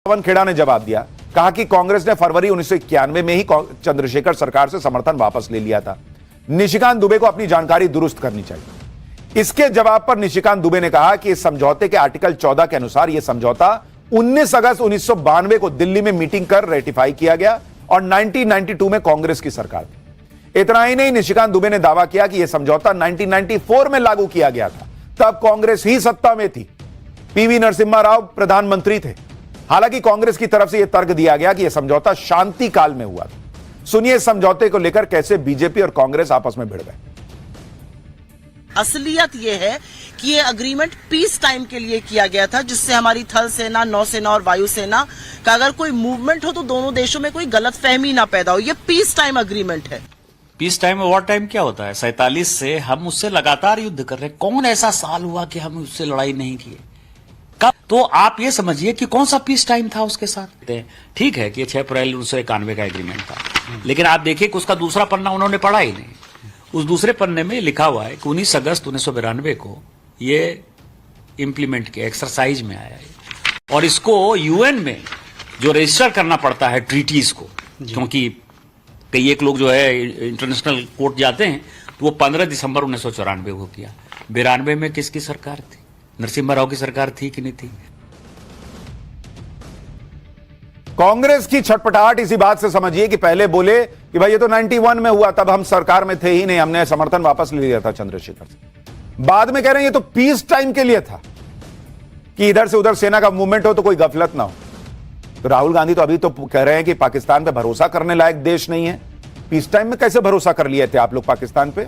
पवन खेड़ा ने जवाब दिया, कहा कि कांग्रेस ने फरवरी 1991 में ही चंद्रशेखर सरकार से समर्थन वापस ले लिया था। निशिकांत दुबे को अपनी जानकारी दुरुस्त करनी चाहिए। इसके जवाब पर निशिकांत दुबे ने कहा कि इस समझौते के आर्टिकल 14 के अनुसार यह समझौता 19 अगस्त 1992 को दिल्ली में मीटिंग कर रेटिफाई किया गया और 1992 में कांग्रेस की सरकार थी। इतना ही नहीं, निशिकांत दुबे ने दावा किया कि यह समझौता 1994 में लागू किया गया था, तब कांग्रेस ही सत्ता में थी, पीवी नरसिम्हा राव प्रधानमंत्री थे। हालांकि कांग्रेस की तरफ से यह तर्क दिया गया कि यह समझौता शांति काल में हुआ था। सुनिए इस समझौते को लेकर कैसे बीजेपी और कांग्रेस आपस में भिड़ गए। असलियत यह है कि ये अग्रीमेंट पीस टाइम के लिए किया गया था, जिससे हमारी थल सेना, नौसेना और वायुसेना का अगर कोई मूवमेंट हो तो दोनों देशों में कोई गलतफहमी ना पैदा हो। ये पीस टाइम अग्रीमेंट है। पीस टाइम और वॉर टाइम क्या होता है? 47 से हम उससे लगातार युद्ध कर रहे हैं। कौन ऐसा साल हुआ कि हम उससे लड़ाई नहीं किए? कब? तो आप ये समझिए कि कौन सा पीस टाइम था उसके साथ। ठीक है कि 6 अप्रैल 1991 का एग्रीमेंट था, लेकिन आप देखिए कि उसका दूसरा पन्ना उन्होंने पढ़ा ही नहीं। उस दूसरे पन्ने में लिखा हुआ है कि 19 अगस्त 1992 को ये इंप्लीमेंट किया, एक्सरसाइज में आया है। और इसको यूएन में जो रजिस्टर करना पड़ता है ट्रीटीज को, क्योंकि कई एक लोग जो है इंटरनेशनल कोर्ट जाते हैं, तो वो 15 दिसंबर 1994 को किया। 92 में किसकी सरकार थी? नरसिम्हा राव की सरकार थी कि नहीं थी? कांग्रेस की छटपटाहट इसी बात से समझिए कि पहले बोले कि भाई ये तो 91 में हुआ, तब हम सरकार में थे ही नहीं, हमने समर्थन वापस ले लिया था चंद्रशेखर से। बाद में कह रहे हैं ये तो पीस टाइम के लिए था कि इधर से उधर सेना का मूवमेंट हो तो कोई गफलत ना हो। तो राहुल गांधी तो अभी तो कह रहे हैं कि पाकिस्तान पे भरोसा करने लायक देश नहीं है। पीस टाइम में कैसे भरोसा कर लिए थे आप लोग पाकिस्तान पे?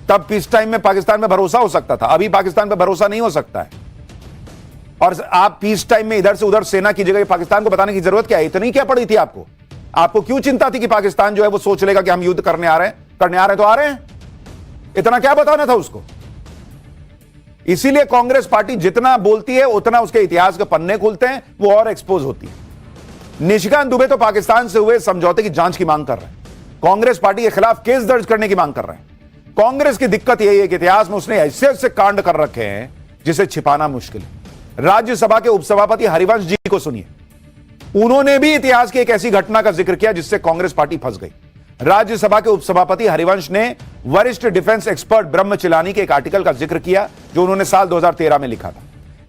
तब पीस टाइम में पाकिस्तान पे भरोसा हो सकता था, अभी पाकिस्तान पे भरोसा नहीं हो सकता है। और आप पीस टाइम में इधर से उधर सेना की जगह पाकिस्तान को बताने की जरूरत क्या है? इतनी क्या पड़ी थी आपको? आपको क्यों चिंता थी कि पाकिस्तान जो है वो सोच लेगा कि हम युद्ध करने आ रहे हैं तो आ रहे हैं? इतना क्या बताना था उसको? इसीलिए कांग्रेस पार्टी जितना बोलती है उतना उसके इतिहास के पन्ने खुलते हैं, वो और एक्सपोज होती है। निशिकांत दुबे तो पाकिस्तान से हुए समझौते की जांच की मांग कर रहे हैं, कांग्रेस पार्टी के खिलाफ केस दर्ज करने की मांग कर रहे हैं। कांग्रेस की दिक्कत यही है कि इतिहास में उसने ऐसे ऐसे कांड कर रखे हैं जिसे छिपाना मुश्किल है। राज्यसभा के उपसभापति हरिवंश जी को सुनिए, उन्होंने भी इतिहास की एक ऐसी घटना का जिक्र किया जिससे कांग्रेस पार्टी फंस गई। राज्यसभा के उपसभापति हरिवंश ने वरिष्ठ डिफेंस एक्सपर्ट ब्रह्मचिलानी के एक आर्टिकल का जिक्र किया जो उन्होंने साल 2013 में लिखा था।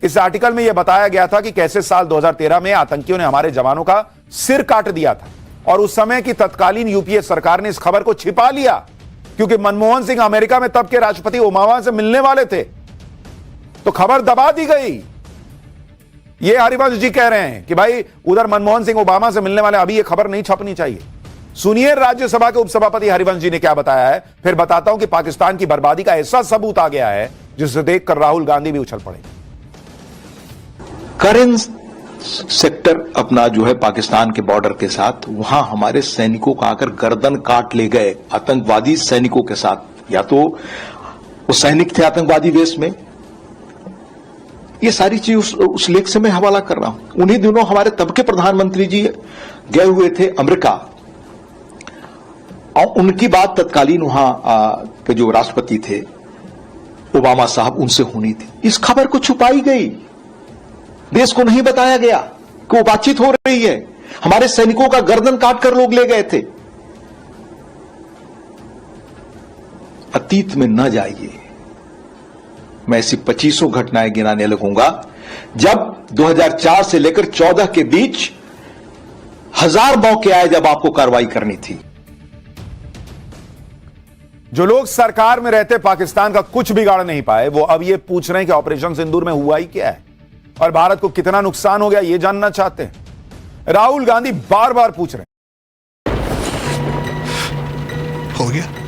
इस आर्टिकल में यह बताया गया था कि कैसे साल 2013 में आतंकियों ने हमारे जवानों का सिर काट दिया था और उस समय की तत्कालीन यूपीए सरकार ने इस खबर को छिपा लिया क्योंकि मनमोहन सिंह अमेरिका में तब के राष्ट्रपति ओबामा से मिलने वाले थे, तो खबर दबा दी गई। ये हरिवंश जी कह रहे हैं कि भाई उधर मनमोहन सिंह ओबामा से मिलने वाले, अभी ये खबर नहीं छपनी चाहिए। सुनिए राज्यसभा के उपसभापति हरिवंश जी ने क्या बताया है, फिर बताता हूं कि पाकिस्तान की बर्बादी का ऐसा सबूत आ गया है जिसे देखकर राहुल गांधी भी उछल पड़े। करेंट सेक्टर अपना जो है पाकिस्तान के बॉर्डर के साथ, वहां हमारे सैनिकों का आकर गर्दन काट ले गए आतंकवादी सैनिकों के साथ। या तो वो सैनिक थे आतंकवादी वेश में, ये सारी चीज उस लेख से मैं हवाला कर रहा हूं। उन्हीं दिनों हमारे तब के प्रधानमंत्री जी गए हुए थे अमेरिका और उनकी बात तत्कालीन वहां के जो राष्ट्रपति थे ओबामा साहब, उनसे होनी थी। इस खबर को छुपाई गई, देश को नहीं बताया गया कि वो बातचीत हो रही है। हमारे सैनिकों का गर्दन काट कर लोग ले गए थे। अतीत में न जाइए, मैं ऐसी 25 घटनाएं गिनाने लगूंगा जब 2004 से लेकर 14 के बीच 1000 मौके आए जब आपको कार्रवाई करनी थी। जो लोग सरकार में रहते पाकिस्तान का कुछ बिगाड़ नहीं पाए, वो अब ये पूछ रहे हैं कि ऑपरेशन सिंदूर में हुआ ही क्या है और भारत को कितना नुकसान हो गया, ये जानना चाहते हैं। राहुल गांधी बार बार पूछ रहे हैं। हो गया।